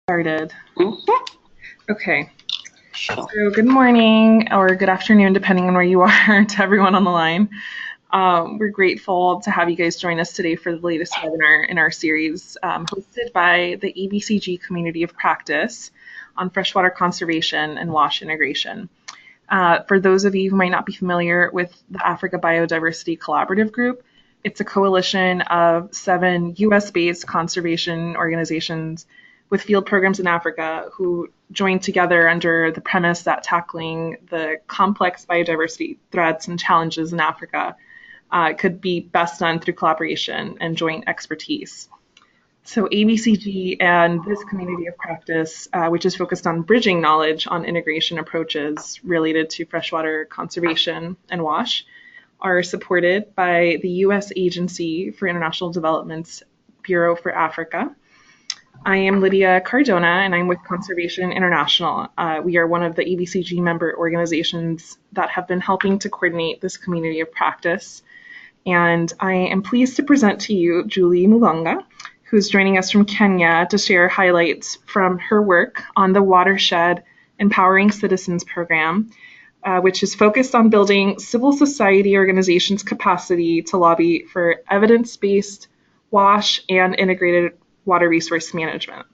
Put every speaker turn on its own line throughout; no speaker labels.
Started. Okay.
Sure.
So good morning or good afternoon, depending on where you are, to everyone on the line. We're grateful to have you guys join us today for the latest webinar in our series, hosted by the ABCG Community of Practice on freshwater conservation and WASH integration. For those of you who might not be familiar with the Africa Biodiversity Collaborative Group, it's a coalition of 7 US-based conservation organizations with field programs in Africa who joined together under the premise that tackling the complex biodiversity threats and challenges in Africa could be best done through collaboration and joint expertise. So ABCG and this community of practice, which is focused on bridging knowledge on integration approaches related to freshwater conservation and WASH, are supported by the U.S. Agency for International Development's Bureau for Africa. I am Lydia Cardona, and I'm with Conservation International. We are one of the ABCG member organizations that have been helping to coordinate this community of practice. And I am pleased to present to you Julie Mulonga, who's joining us from Kenya to share highlights from her work on the WATERSHED Empowering Citizens program, which is focused on building civil society organizations' capacity to lobby for evidence-based WASH and integrated water resource management.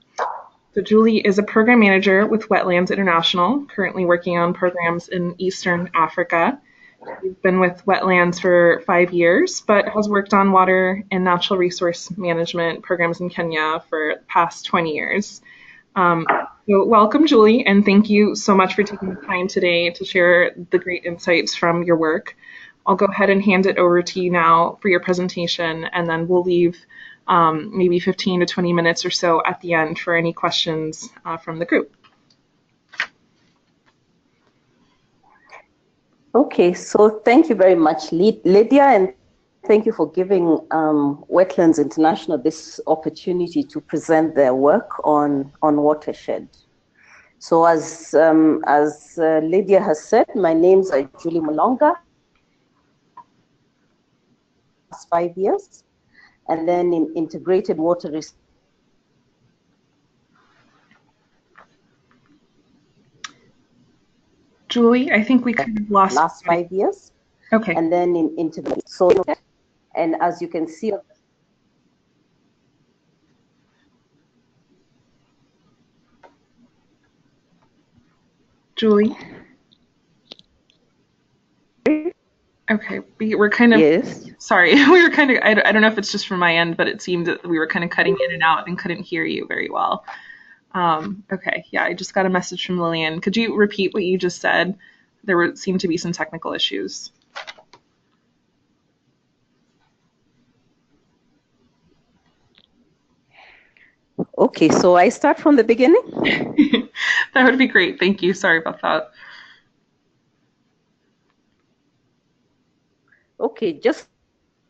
So Julie is a program manager with Wetlands International, currently working on programs in Eastern Africa. She's been with Wetlands for 5 years, but has worked on water and natural resource management programs in Kenya for the past 20 years. So welcome, Julie, and thank you so much for taking the time today to share the great insights from your work. I'll go ahead and hand it over to you now for your presentation, and then we'll leave maybe 15 to 20 minutes or so at the end for any questions from the group.
Okay, so thank you very much, Lydia, and thank you for giving Wetlands International this opportunity to present their work on WATERSHED. So as Lydia has said, my name's Julie Mulonga. 5 years, and then in integrated water resources.
Julie, I think we kind of lost
last 5 years.
Okay.
And then in integrated. So, and as you can see,
Julie. Okay, we're kind of,
yes.
Sorry, we were kind of, I don't know if it's just from my end, but it seemed that we were kind of cutting in and out and couldn't hear you very well. Okay, yeah, I just got a message from Lillian. Could you repeat what you just said? There seemed to be some technical issues.
Okay, so I start from the beginning?
That would be great. Thank you. Sorry about that.
Okay, just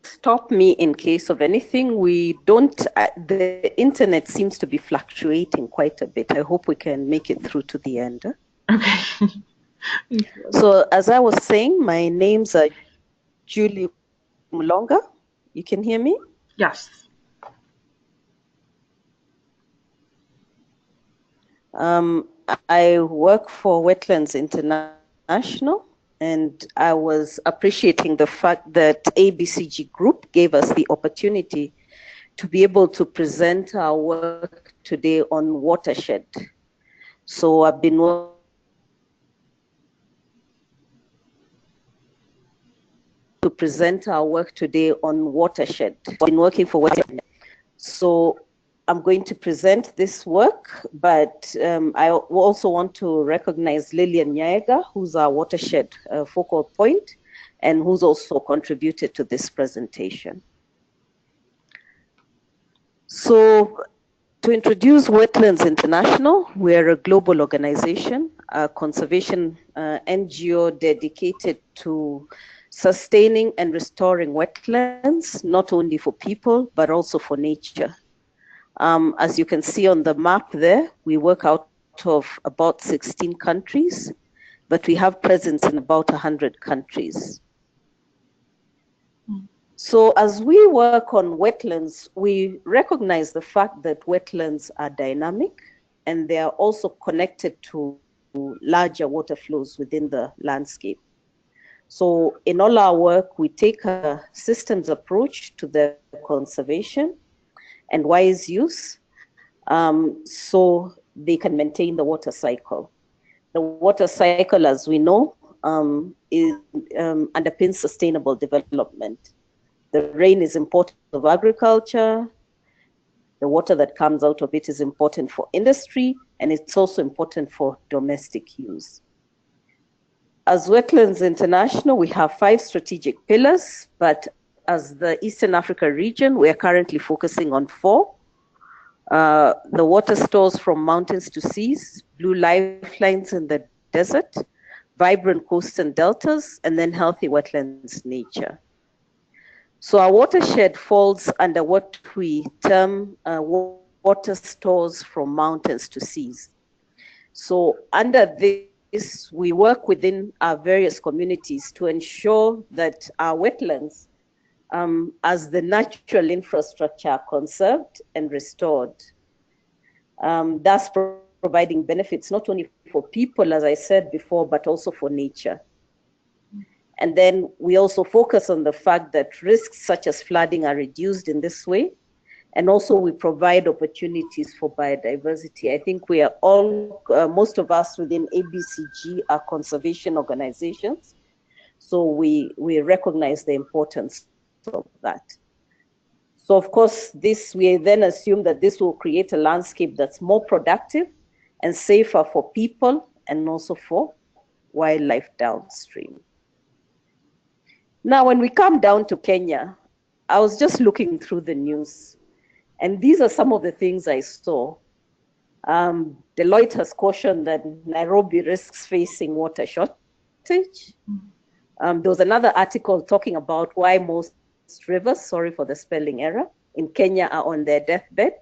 stop me in case of anything. We don't, the internet seems to be fluctuating quite a bit. I hope we can make it through to the end.
Okay.
So as I was saying, my name's Julie Mulonga. You can hear me?
Yes.
I work for Wetlands International, and I was appreciating the fact that ABCG Group gave us the opportunity to be able to present our work today on WATERSHED. So I've been to present our work today on WATERSHED. I've been working for WATERSHED. So I'm going to present this work, but I also want to recognize Lillian Nyaega, who's our WATERSHED focal point, and who's also contributed to this presentation. So to introduce Wetlands International, we're a global organization, a conservation NGO dedicated to sustaining and restoring wetlands, not only for people, but also for nature. As you can see on the map there, we work out of about 16 countries, but we have presence in about 100 countries. So as we work on wetlands, we recognize the fact that wetlands are dynamic. and they are also connected to larger water flows within the landscape. So in all our work, we take a systems approach to the conservation and wise use, so they can maintain the water cycle. The water cycle, as we know, underpins sustainable development. The rain is important of agriculture. The water that comes out of it is important for industry, and it's also important for domestic use. As Wetlands International, we have 5 strategic pillars, but as the Eastern Africa region, we are currently focusing on 4. The water stores from mountains to seas, blue lifelines in the desert, vibrant coasts and deltas, and then healthy wetlands nature. So our watershed falls under what we term water stores from mountains to seas. So under this, we work within our various communities to ensure that our wetlands, as the natural infrastructure, are conserved and restored. Thus providing benefits not only for people, as I said before, but also for nature. And then we also focus on the fact that risks such as flooding are reduced in this way. And also we provide opportunities for biodiversity. I think we are all, most of us within ABCG are conservation organizations. So we recognize the importance of that. So of course, we then assume that this will create a landscape that's more productive and safer for people and also for wildlife downstream. Now, when we come down to Kenya, I was just looking through the news, and these are some of the things I saw. Deloitte has cautioned that Nairobi risks facing water shortage. There was another article talking about why most rivers, sorry for the spelling error, in Kenya are on their deathbed.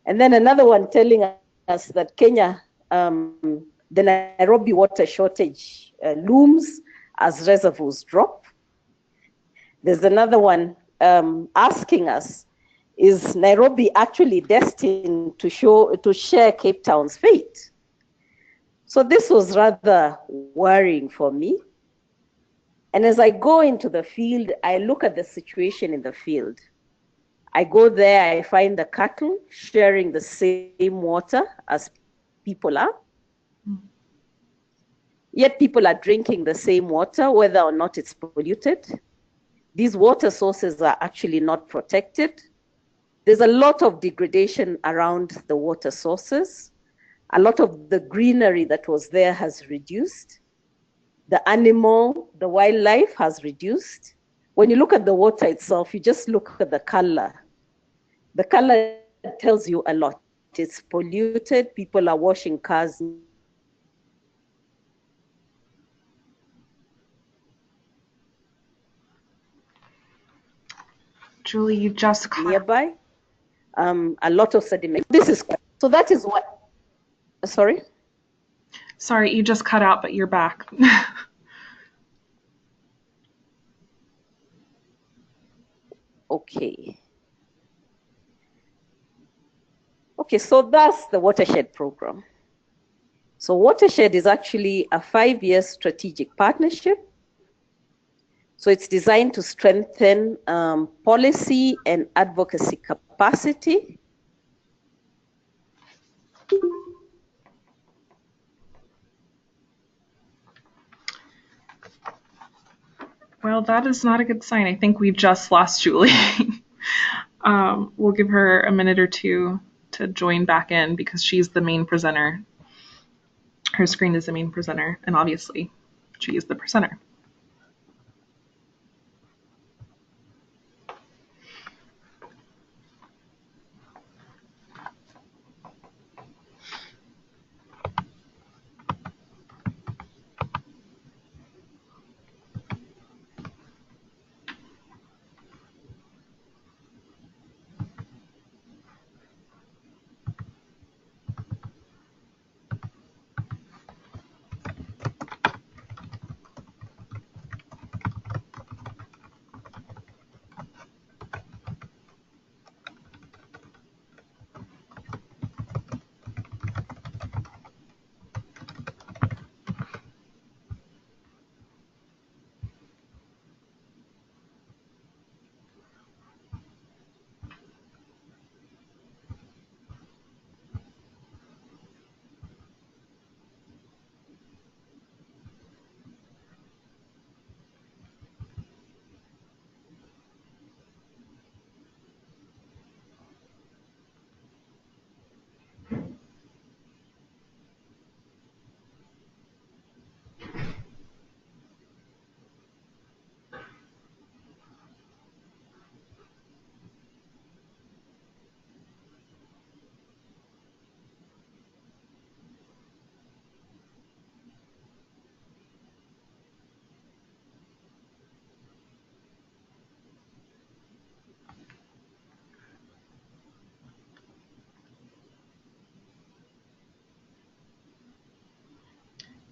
And then another one telling us that Kenya, the Nairobi water shortage looms as reservoirs drop. There's another one asking us, is Nairobi actually destined to share Cape Town's fate? So this was rather worrying for me. And as I go into the field, I look at the situation in the field. I go there, I find the cattle sharing the same water as people are. Yet people are drinking the same water, whether or not it's polluted. These water sources are actually not protected. There's a lot of degradation around the water sources. A lot of the greenery that was there has reduced. The wildlife has reduced. When you look at the water itself, you just look at the color. The color tells you a lot. It's polluted. People are washing cars.
Julie, you just cut
nearby. A lot of sediment. So that is what. Sorry.
Sorry, you just cut out, but you're back.
Okay. Okay, so that's the Watershed program. So Watershed is actually a 5-year strategic partnership. So it's designed to strengthen policy and advocacy capacity.
Well, that is not a good sign. I think we just lost Julie. We'll give her a minute or two to join back in because she's the main presenter. Her screen is the main presenter, and obviously she is the presenter.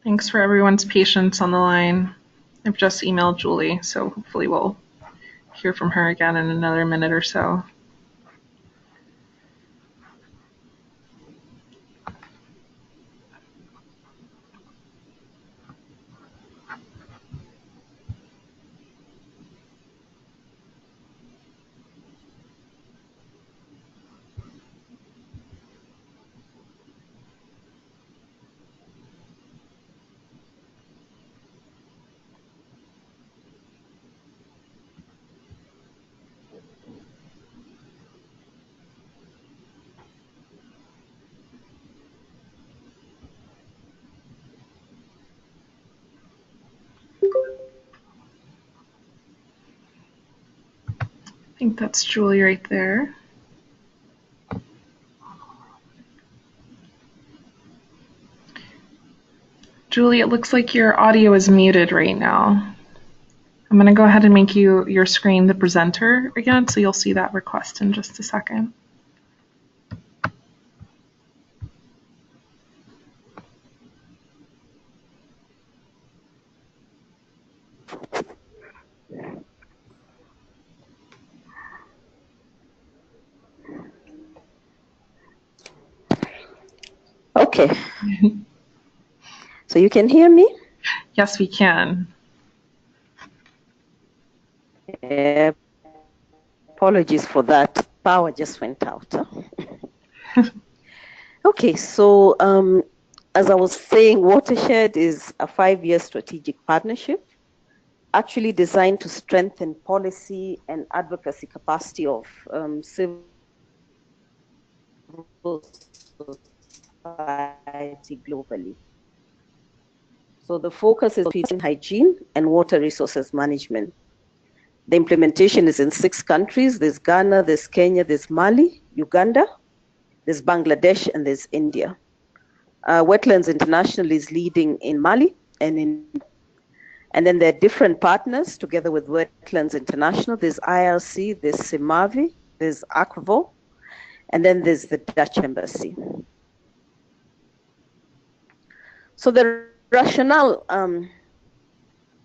Thanks for everyone's patience on the line. I've just emailed Julie, so hopefully we'll hear from her again in another minute or so. I think that's Julie right there. Julie, it looks like your audio is muted right now. I'm going to go ahead and make your screen the presenter again, so you'll see that request in just a second.
Okay. So you can hear me?
Yes, we can.
Apologies for that. Power just went out. Huh? Okay, so as I was saying, Watershed is a 5-year strategic partnership actually designed to strengthen policy and advocacy capacity of civil society globally. So the focus is on hygiene and water resources management. The implementation is in 6 countries. There's Ghana, there's Kenya, there's Mali, Uganda, there's Bangladesh, and there's India. Wetlands International is leading in Mali, and then there are different partners together with Wetlands International. There's IRC, there's Simavi, there's Akvo, and then there's the Dutch Embassy. So the rationale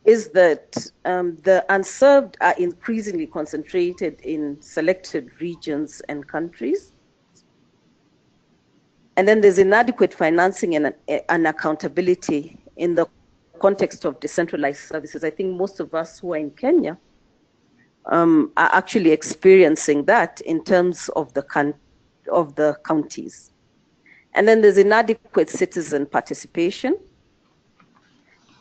is that the unserved are increasingly concentrated in selected regions and countries. And then there's inadequate financing and accountability in the context of decentralized services. I think most of us who are in Kenya are actually experiencing that in terms of the counties. And then there's inadequate citizen participation.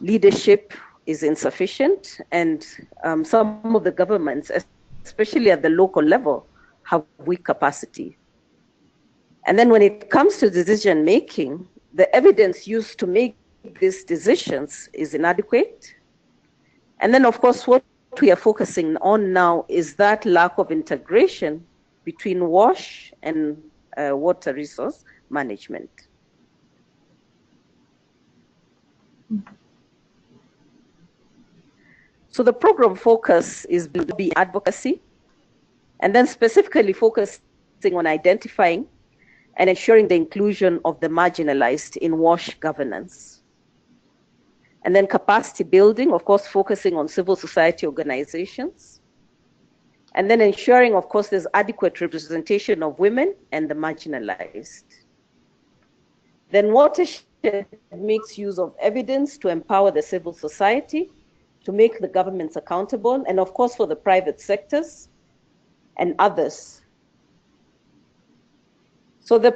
Leadership is insufficient, and some of the governments, especially at the local level, have weak capacity. And then when it comes to decision making, the evidence used to make these decisions is inadequate. And then, of course, what we are focusing on now is that lack of integration between WASH and water resource management. So the program focus is be advocacy, and then specifically focusing on identifying and ensuring the inclusion of the marginalized in WASH governance. And then capacity building, of course, focusing on civil society organizations. And then ensuring, of course, there's adequate representation of women and the marginalized. Then Watershed makes use of evidence to empower the civil society, to make the governments accountable, and of course for the private sectors and others. So the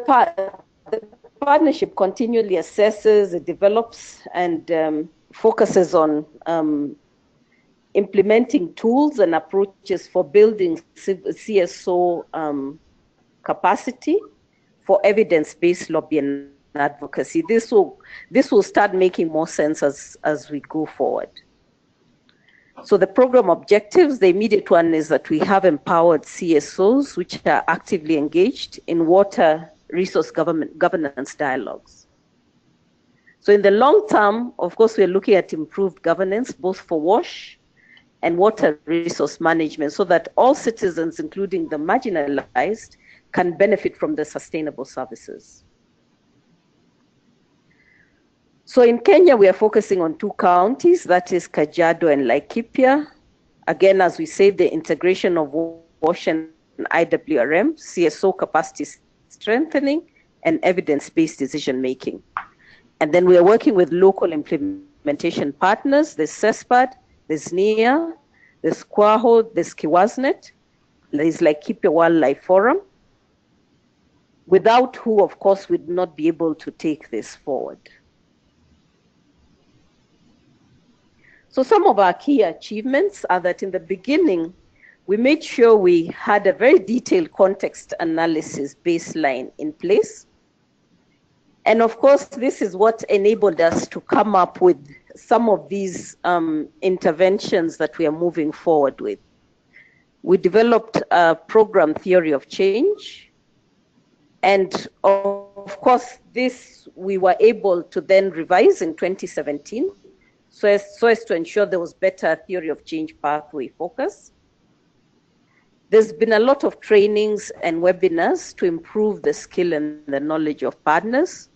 partnership continually assesses, it develops, and focuses on implementing tools and approaches for building CSO capacity for evidence-based lobby and advocacy. This will start making more sense as we go forward. So the program objectives, the immediate one is that we have empowered CSOs which are actively engaged in water resource governance dialogues. So in the long term, of course, we're looking at improved governance, both for WASH and water resource management, so that all citizens, including the marginalized, can benefit from the sustainable services. So in Kenya, we are focusing on 2 counties, that is Kajiado and Laikipia. Again, as we say, the integration of WASH and IWRM, CSO capacity strengthening, and evidence-based decision-making. And then we are working with local implementation partners. There's CESPAD, there's NIA, there's Kwaho, there's Kiwasnet, there's Laikipia Wildlife Forum, without who, of course, we'd not be able to take this forward. So some of our key achievements are that in the beginning, we made sure we had a very detailed context analysis baseline in place. And of course, this is what enabled us to come up with some of these interventions that we are moving forward with. We developed a program theory of change. And of course, this we were able to then revise in 2017 so as to ensure there was better theory of change pathway focus. There's been a lot of trainings and webinars to improve the skill and the knowledge of partners.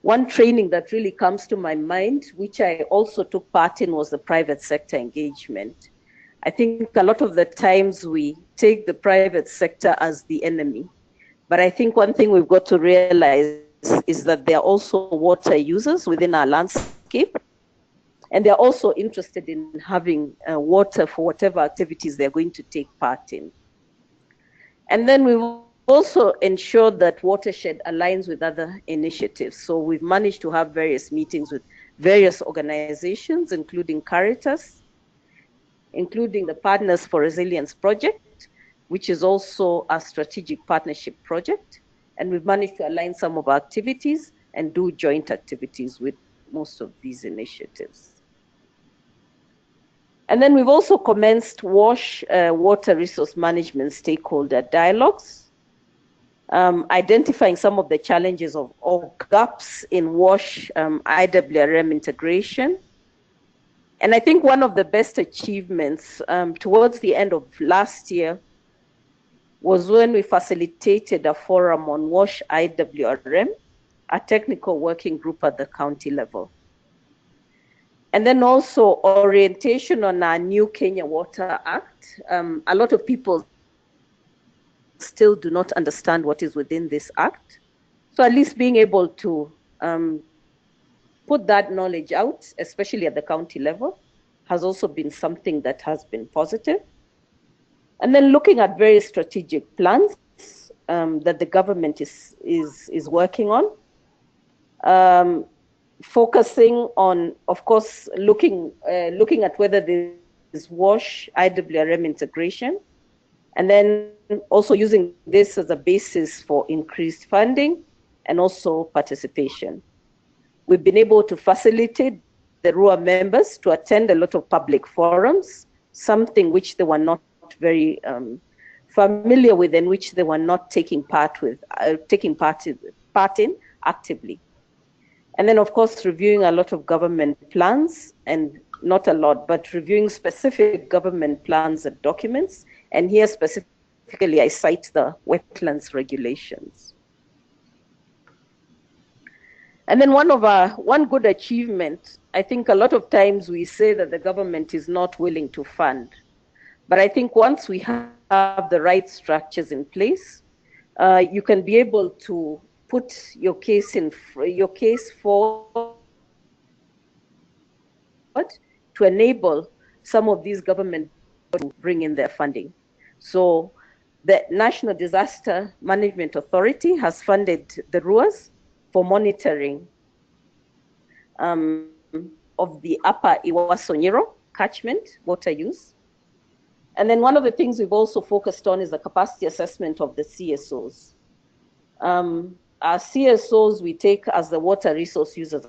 One training that really comes to my mind, which I also took part in, was the private sector engagement. I think a lot of the times we take the private sector as the enemy. But I think one thing we've got to realize is that they're also water users within our landscape. And they're also interested in having water for whatever activities they're going to take part in. And then we've also ensured that Watershed aligns with other initiatives. So we've managed to have various meetings with various organizations, including Caritas, including the Partners for Resilience Project, which is also a strategic partnership project. And we've managed to align some of our activities and do joint activities with most of these initiatives. And then we've also commenced WASH, water resource management stakeholder dialogues, identifying some of the challenges or gaps in WASH IWRM integration. And I think one of the best achievements towards the end of last year was when we facilitated a forum on WASH IWRM, a technical working group at the county level. And then also orientation on our new Kenya Water Act. A lot of people still do not understand what is within this act. So at least being able to put that knowledge out, especially at the county level, has also been something that has been positive. And then looking at various strategic plans that the government is working on. Focusing on, of course, looking at whether there's WASH IWRM integration, and then also using this as a basis for increased funding and also participation. We've been able to facilitate the RUA members to attend a lot of public forums, something which they were not very familiar with and which they were not taking part in actively. And then, of course, reviewing a lot of government plans, and not a lot, but reviewing specific government plans and documents. And here specifically, I cite the wetlands regulations. And then one good achievement, I think a lot of times we say that the government is not willing to fund. But I think once we have the right structures in place, you can be able to put your case forward to enable some of these government to bring in their funding. So the National Disaster Management Authority has funded the RUAs for monitoring of the upper Iwasonyiro catchment water use. And then one of the things we've also focused on is the capacity assessment of the CSOs. Our CSOs we take as the Water Resource Users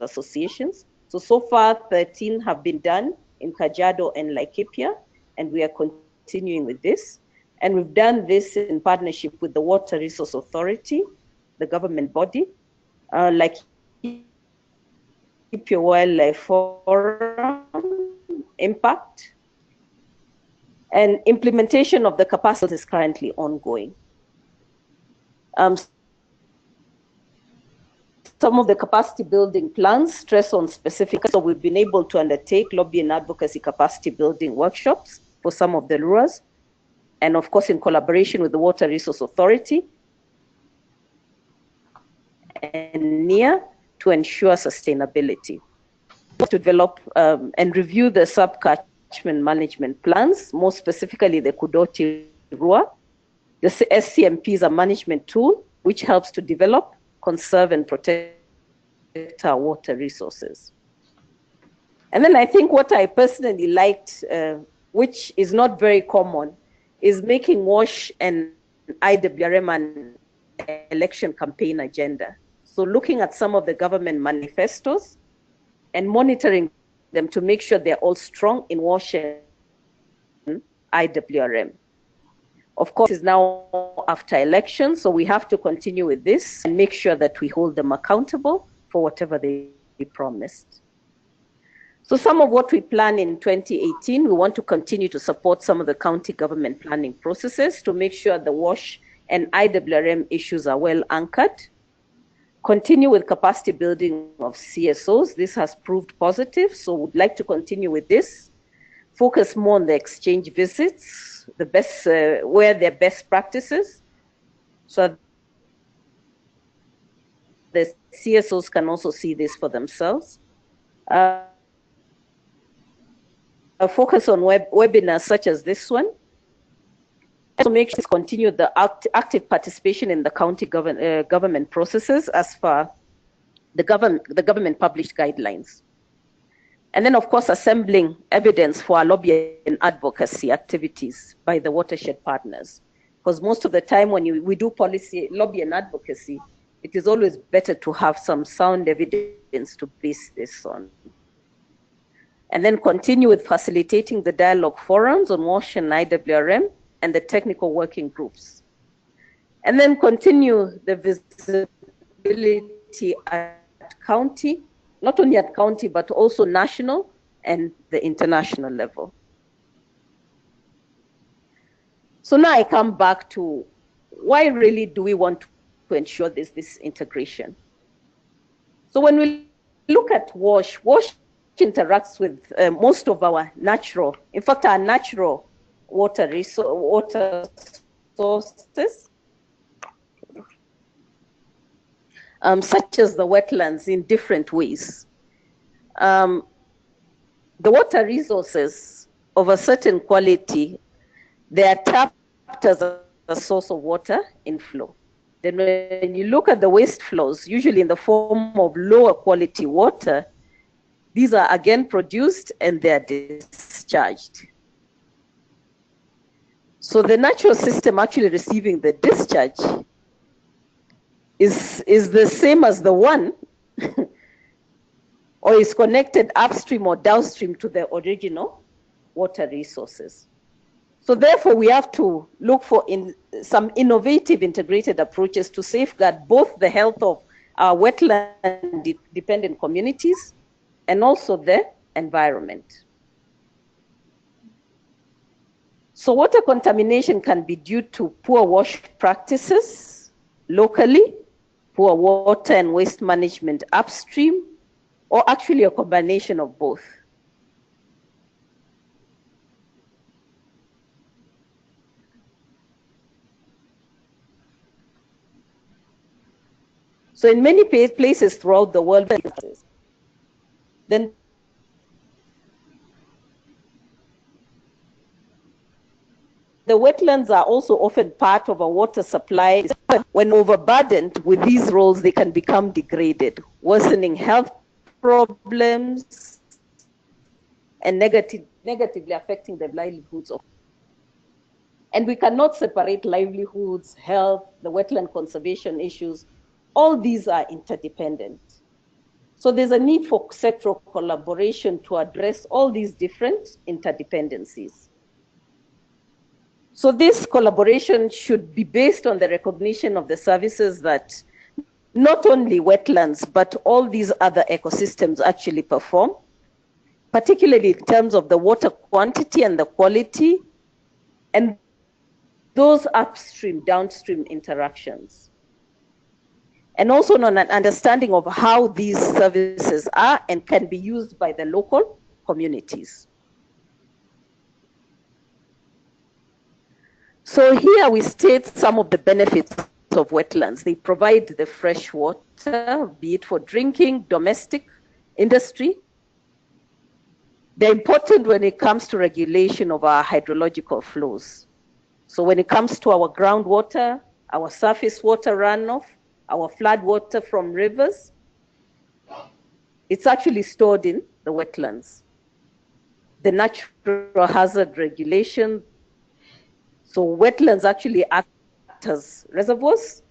Associations. So far 13 have been done in Kajiado and Laikipia, and we are continuing with this. And we've done this in partnership with the Water Resource Authority, the government body, Laikipia Wildlife Forum, Impact, and implementation of the capacity is currently ongoing. Some some of the capacity building plans stress on specific, so we've been able to undertake lobby and advocacy capacity building workshops for some of the LURAs, and of course in collaboration with the Water Resource Authority and NEA to ensure sustainability. To develop and review the sub-catchment management plans, more specifically the Kudoti Rua. The SCMP is a management tool which helps to develop, conserve, and protect our water resources. And then I think what I personally liked, which is not very common, is making WASH and IWRM an election campaign agenda. So looking at some of the government manifestos and monitoring them to make sure they're all strong in WASH and IWRM. Of course, it's now after elections, so we have to continue with this and make sure that we hold them accountable for whatever they promised. So some of what we plan in 2018, we want to continue to support some of the county government planning processes to make sure the WASH and IWRM issues are well anchored. Continue with capacity building of CSOs. This has proved positive, so we'd like to continue with this. Focus more on the exchange visits, the best, where they're best practices, so the CSOs can also see this for themselves. Focus on webinars such as this one. To make sure continue the active participation in the county government processes as per the government published guidelines. And then, of course, assembling evidence for our lobby and advocacy activities by the watershed partners. Because most of the time when we do policy, lobby and advocacy, it is always better to have some sound evidence to base this on. And then continue with facilitating the dialogue forums on WASH and IWRM and the technical working groups. And then continue the visibility at county, not only at county, but also national and the international level. So now I come back to why really do we want to ensure this integration? So when we look at WASH, WASH interacts with most of our natural, in fact, our natural water sources, such as the wetlands in different ways. The water resources of a certain quality, they are tapped as a source of water inflow. Then when you look at the waste flows, usually in the form of lower quality water, these are again produced and they are discharged. So the natural system actually receiving the discharge is the same as the one or is connected upstream or downstream to the original water resources. So therefore, we have to look for some innovative integrated approaches to safeguard both the health of our wetland-dependent communities and also the environment. So water contamination can be due to poor WASH practices locally, poor water and waste management upstream, or actually a combination of both. So in many places throughout the world, then the wetlands are also often part of a water supply. When overburdened with these roles, they can become degraded, worsening health problems and negatively affecting the livelihoods of. And we cannot separate livelihoods, health, the wetland conservation issues. All these are interdependent. So there's a need for sectoral collaboration to address all these different interdependencies. So this collaboration should be based on the recognition of the services that not only wetlands, but all these other ecosystems actually perform, particularly in terms of the water quantity and the quality, and those upstream, downstream interactions. and also on an understanding of how these services are and can be used by the local communities. So here we state some of the benefits of wetlands. They provide the fresh water, be it for drinking, domestic, industry. They're important when it comes to regulation of our hydrological flows. So when it comes to our groundwater, our surface water runoff, our flood water from rivers, it's actually stored in the wetlands. The natural hazard regulation, so wetlands actually act as reservoirs.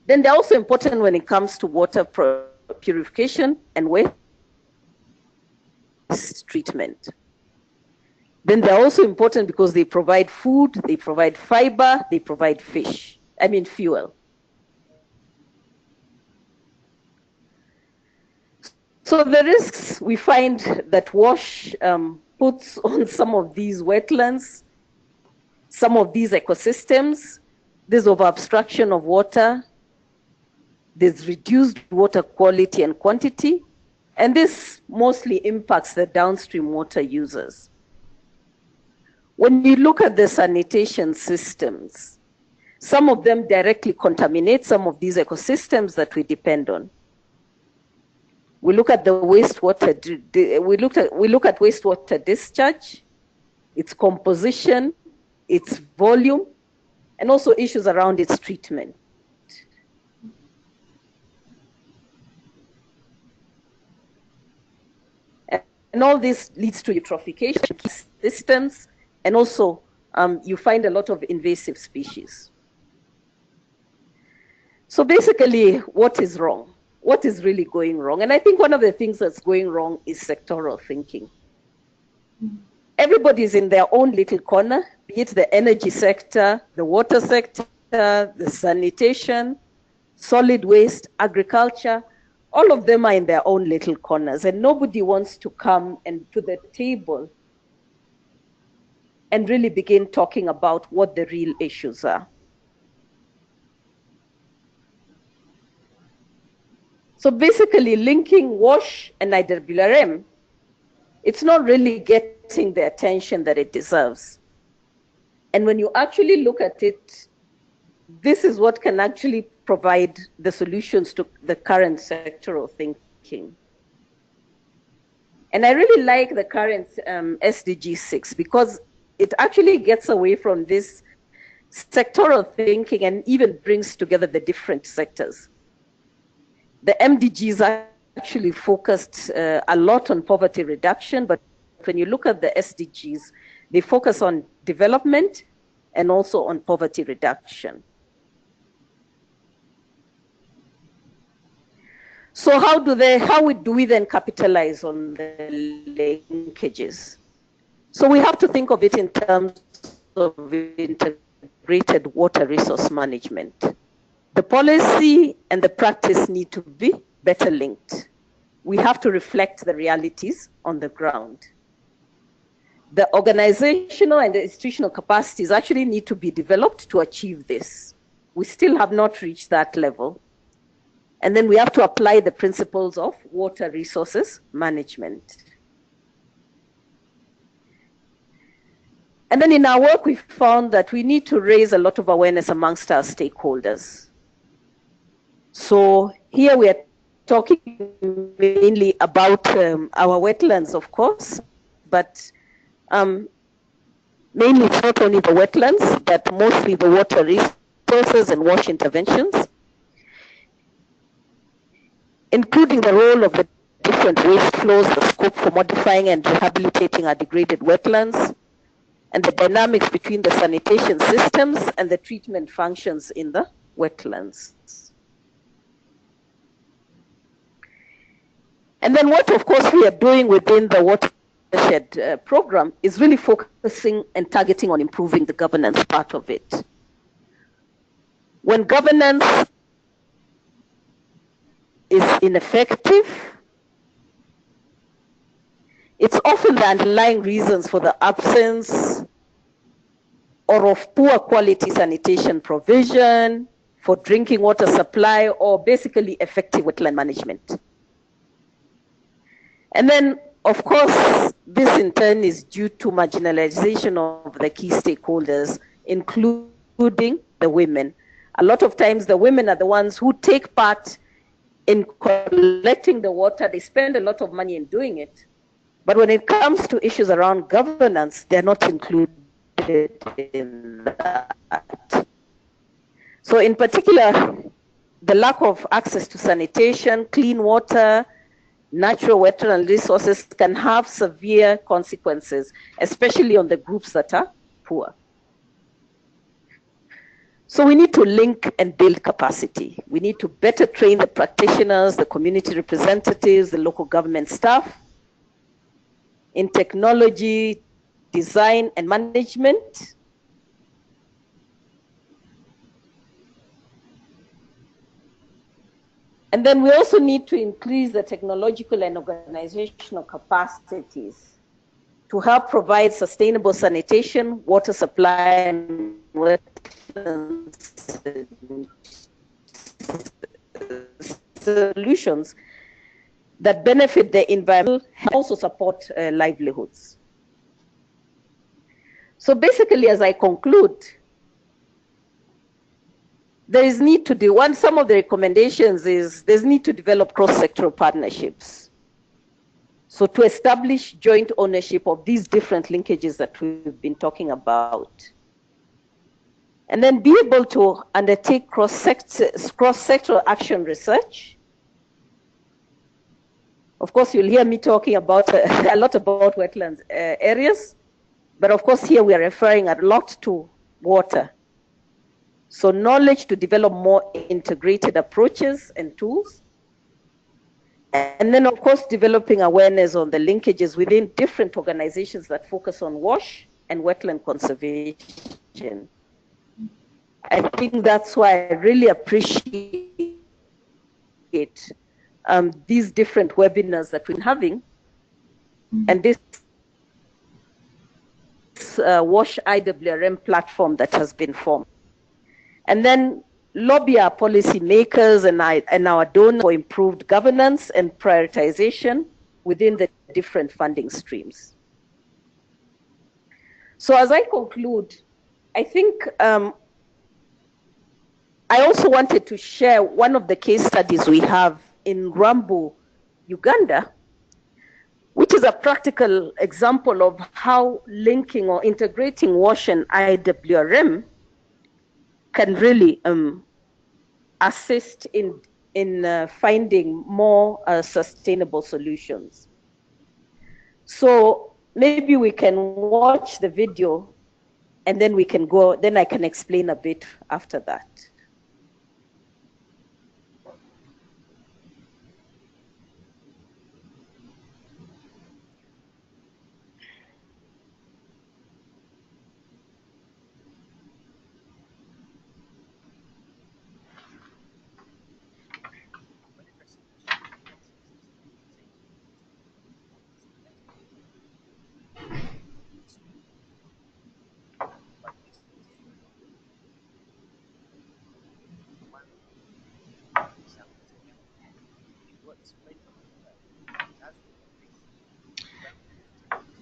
Then they're also important when it comes to water purification and waste treatment. Then they're also important because they provide food, they provide fiber, they provide fuel. So the risks we find that WASH puts on some of these wetlands, some of these ecosystems, there's over-abstraction of water, there's reduced water quality and quantity, and this mostly impacts the downstream water users. When you look at the sanitation systems, some of them directly contaminate some of these ecosystems that we depend on. We look at the wastewater, we look at wastewater discharge, its composition, its volume, and also issues around its treatment. And all this leads to eutrophication systems, and also you find a lot of invasive species. So basically, what is wrong? What is really going wrong? And I think one of the things that's going wrong is sectoral thinking. Everybody's in their own little corner, be it the energy sector, the water sector, the sanitation, solid waste, agriculture. All of them are in their own little corners, and nobody wants to come and to the table and really begin talking about what the real issues are. So basically, linking WASH and IWRM, it's not really getting the attention that it deserves. And when you actually look at it, this is what can actually provide the solutions to the current sectoral thinking. And I really like the current SDG 6 because it actually gets away from this sectoral thinking and even brings together the different sectors. The MDGs actually focused a lot on poverty reduction, but when you look at the SDGs, they focus on development and also on poverty reduction. So how do we then capitalize on the linkages? So we have to think of it in terms of integrated water resource management. The policy and the practice need to be better linked. We have to reflect the realities on the ground. The organizational and the institutional capacities actually need to be developed to achieve this. We still have not reached that level. And then we have to apply the principles of water resources management. And then in our work, we found that we need to raise a lot of awareness amongst our stakeholders. So here we are talking mainly about our wetlands, of course, but mainly it's not only the wetlands, but mostly the water resources and WASH interventions, including the role of the different waste flows, the scope for modifying and rehabilitating our degraded wetlands, and the dynamics between the sanitation systems and the treatment functions in the wetlands. And then what, of course, we are doing within the WATERSHED program is really focusing and targeting on improving the governance part of it. When governance is ineffective, it's often the underlying reasons for the absence or of poor quality sanitation provision, for drinking water supply, or basically effective wetland management. And then, of course, this in turn is due to marginalization of the key stakeholders, including the women. A lot of times the women are the ones who take part in collecting the water. They spend a lot of money in doing it. But when it comes to issues around governance, they're not included in that. So in particular, the lack of access to sanitation, clean water, natural wetland resources can have severe consequences, especially on the groups that are poor. So we need to link and build capacity. We need to better train the practitioners, the community representatives, the local government staff in technology, design, and management. And then we also need to increase the technological and organizational capacities to help provide sustainable sanitation, water supply, and solutions that benefit the environment and also support livelihoods. So basically, as I conclude, there is need to do, some of the recommendations is there's need to develop cross-sectoral partnerships. So to establish joint ownership of these different linkages that we've been talking about. And then be able to undertake cross-sectoral action research. Of course, you'll hear me talking about a lot about wetlands areas, but of course here we are referring a lot to water. So knowledge to develop more integrated approaches and tools. And then of course, developing awareness on the linkages within different organizations that focus on WASH and wetland conservation. I think that's why I really appreciate these different webinars that we're having, and this WASH IWRM platform that has been formed. And then lobby our policy makers and our donors for improved governance and prioritization within the different funding streams. So as I conclude, I think I also wanted to share one of the case studies we have in Rwambu, Uganda, which is a practical example of how linking or integrating WASH and IWRM can really assist in finding more sustainable solutions. So maybe we can watch the video and then we can go, then I can explain a bit after that.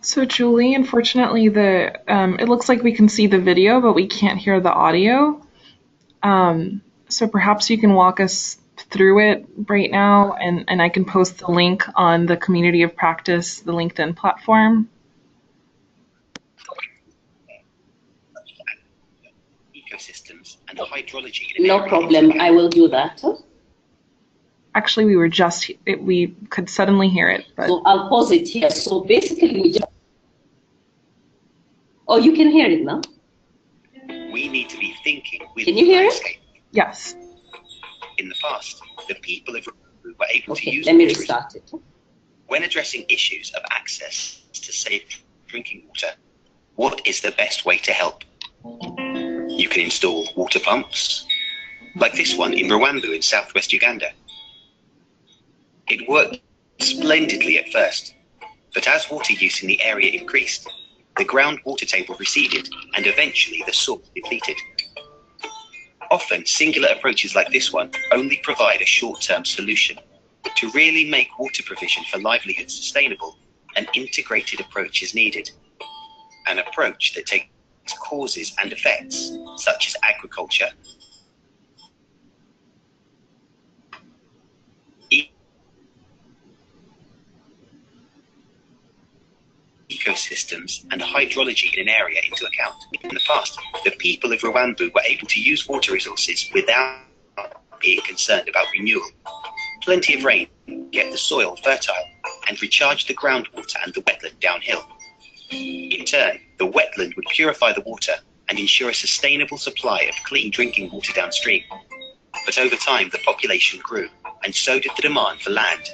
So Julie, unfortunately, it looks like we can see the video, but we can't hear the audio. So perhaps you can walk us through it right now, and I can post the link on the Community of Practice, the LinkedIn platform.
Ecosystems and hydrology.
No problem, I will do that.
Actually, we could suddenly hear it. But...
So I'll pause it here. So basically, we just... Oh, you can hear it now?
We need to be thinking with
Can you hear it?
Yes.
In the past, the people of Rwambu were able to use
let me restart it.
When addressing issues of access to safe drinking water, what is the best way to help? You can install water pumps, like this one in Rwambu in southwest Uganda. It worked splendidly at first, but as water use in the area increased, the groundwater table receded and eventually the source depleted. Often, singular approaches like this one only provide a short-term solution. To really make water provision for livelihood sustainable, an integrated approach is needed. An approach that takes causes and effects, such as agriculture, ecosystems, and hydrology in an area into account. In the past, the people of Rwambu were able to use water resources without being concerned about renewal. Plenty of rain kept the soil fertile and recharged the groundwater and the wetland downhill. In turn, the wetland would purify the water and ensure a sustainable supply of clean drinking water downstream. But over time, the population grew, and so did the demand for land.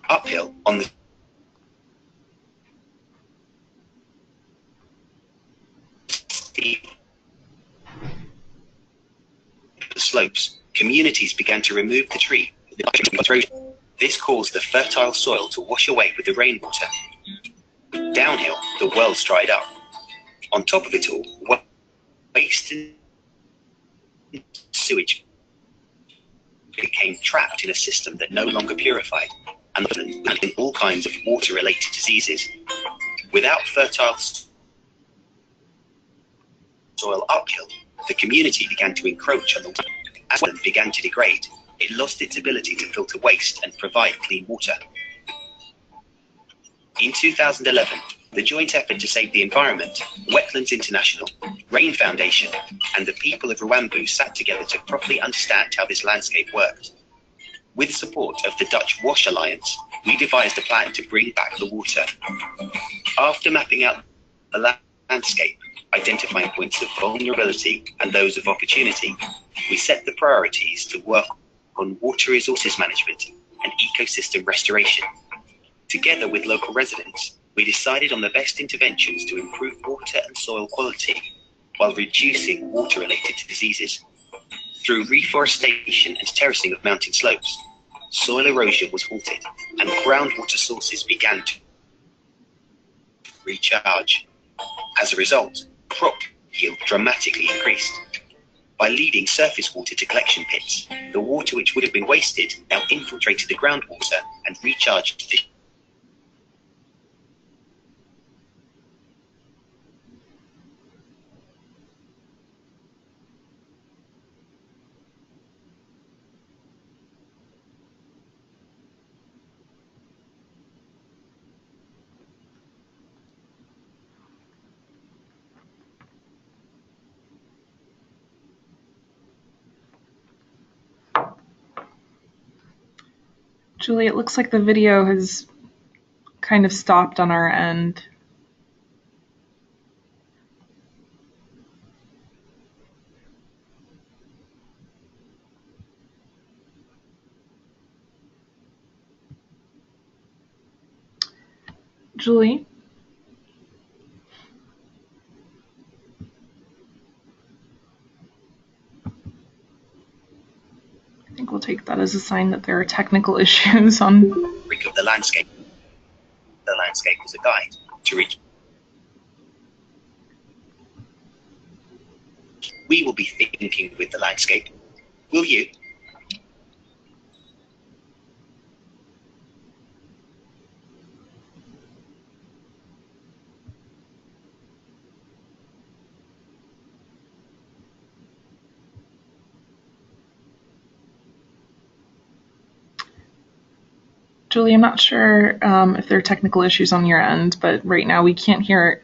Uphill, on the slopes, communities began to remove the tree. This caused the fertile soil to wash away with the rainwater. Downhill, the wells dried up. On top of it all, waste and sewage became trapped in a system that no longer purified, and all kinds of water-related diseases. Without fertile soil uphill, the community began to encroach on the water. As the wetland began to degrade, it lost its ability to filter waste and provide clean water. In 2011, the joint effort to save the environment, Wetlands International, Rain Foundation, and the people of Rwambu sat together to properly understand how this landscape worked. With support of the Dutch Wash Alliance, we devised a plan to bring back the water. After mapping out the landscape, identifying points of vulnerability and those of opportunity, we set the priorities to work on water resources management and ecosystem restoration. Together with local residents, we decided on the best interventions to improve water and soil quality while reducing water-related diseases. Through reforestation and terracing of mountain slopes, soil erosion was halted and groundwater sources began to recharge. As a result, crop yield dramatically increased. By leading surface water to collection pits, the water which would have been wasted now infiltrated the groundwater and recharged the
Julie, it looks like the video has kind of stopped on our end. Julie? I think we'll take that as a sign that there are technical issues on.
of the landscape. The landscape was a guide to reach. We will be thinking with the landscape. Will you?
Julie, I'm not sure if there are technical issues on your end, but right now we can't hear.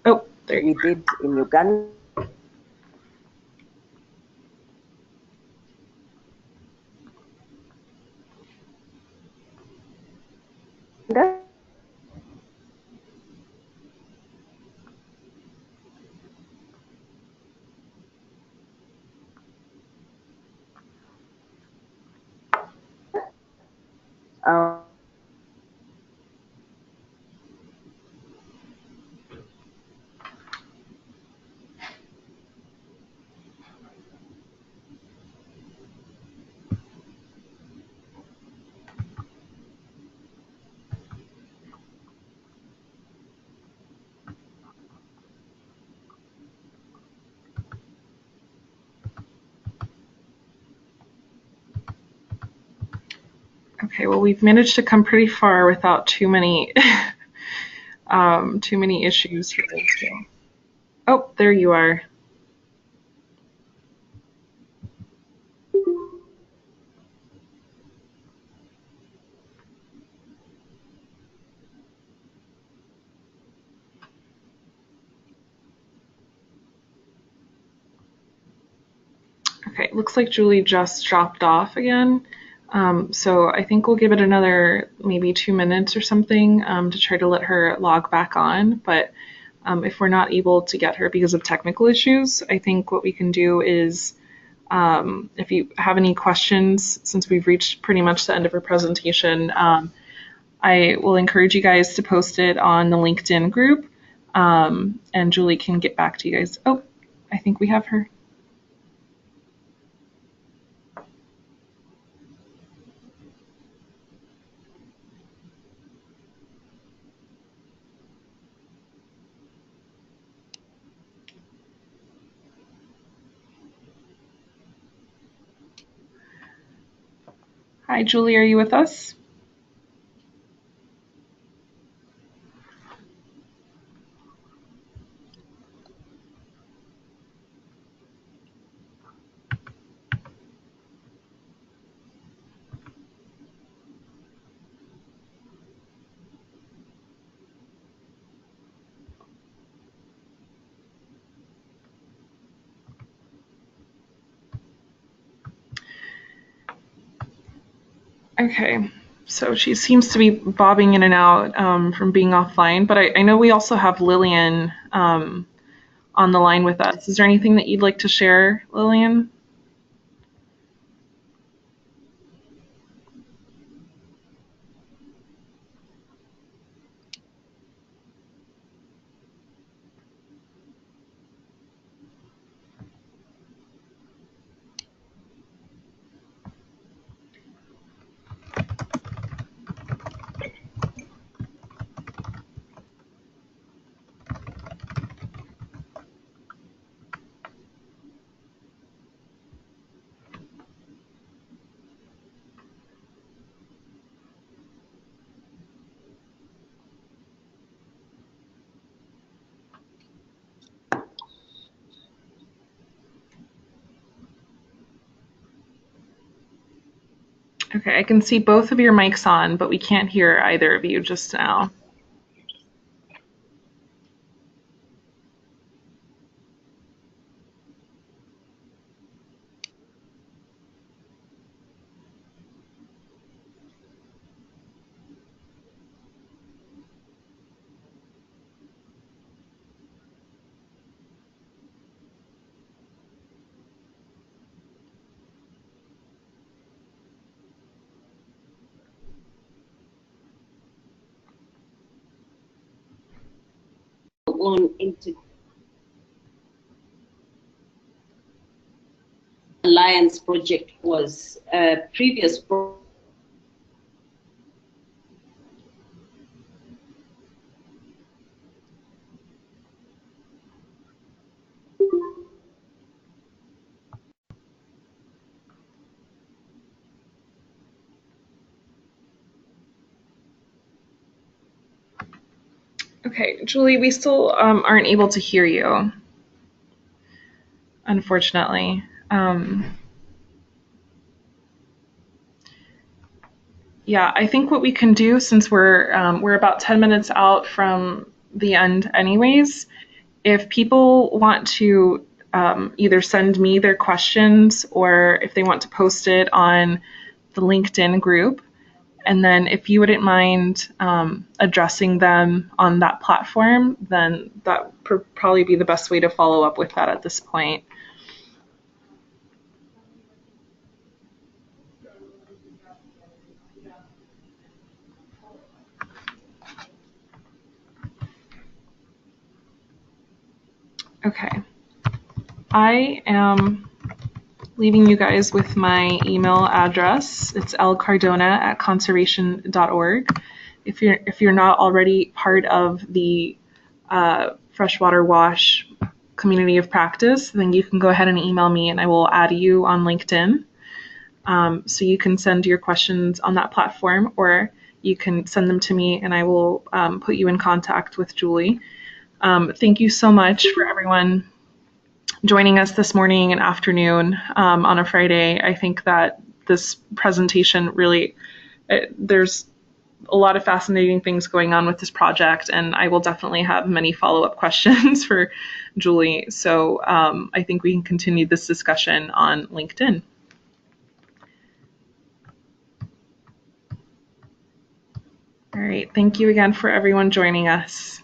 Oh, there you
We did in Uganda.
Okay, well, we've managed to come pretty far without too many issues here. So. Oh, there you are. Okay, looks like Julie just dropped off again. So I think we'll give it another maybe 2 minutes or something to try to let her log back on. But if we're not able to get her because of technical issues, I think what we can do is if you have any questions, since we've reached pretty much the end of her presentation, I will encourage you guys to post it on the LinkedIn group, and Julie can get back to you guys. Oh, I think we have her. Hi, Julie, are you with us? Okay, so she seems to be bobbing in and out from being offline, but I know we also have Lillian on the line with us. Is there anything that you'd like to share, Lillian? Okay, I can see both of your mics on, but we can't hear either of you just now.
On into Alliance project was a previous
Okay, Julie, we still aren't able to hear you, unfortunately. Yeah, I think what we can do, since we're about 10 minutes out from the end anyways, if people want to either send me their questions or if they want to post it on the LinkedIn group, and then if you wouldn't mind addressing them on that platform, then that would probably be the best way to follow up with that at this point. Okay. I am leaving you guys with my email address. It's lcardona@conservation.org. If you're not already part of the freshwater wash community of practice, then you can go ahead and email me and I will add you on LinkedIn. So you can send your questions on that platform, or you can send them to me and I will put you in contact with Julie. Thank you so much for everyone joining us this morning and afternoon on a Friday. I think that this presentation really, there's a lot of fascinating things going on with this project, and I will definitely have many follow-up questions for Julie. So I think we can continue this discussion on LinkedIn. All right, thank you again for everyone joining us.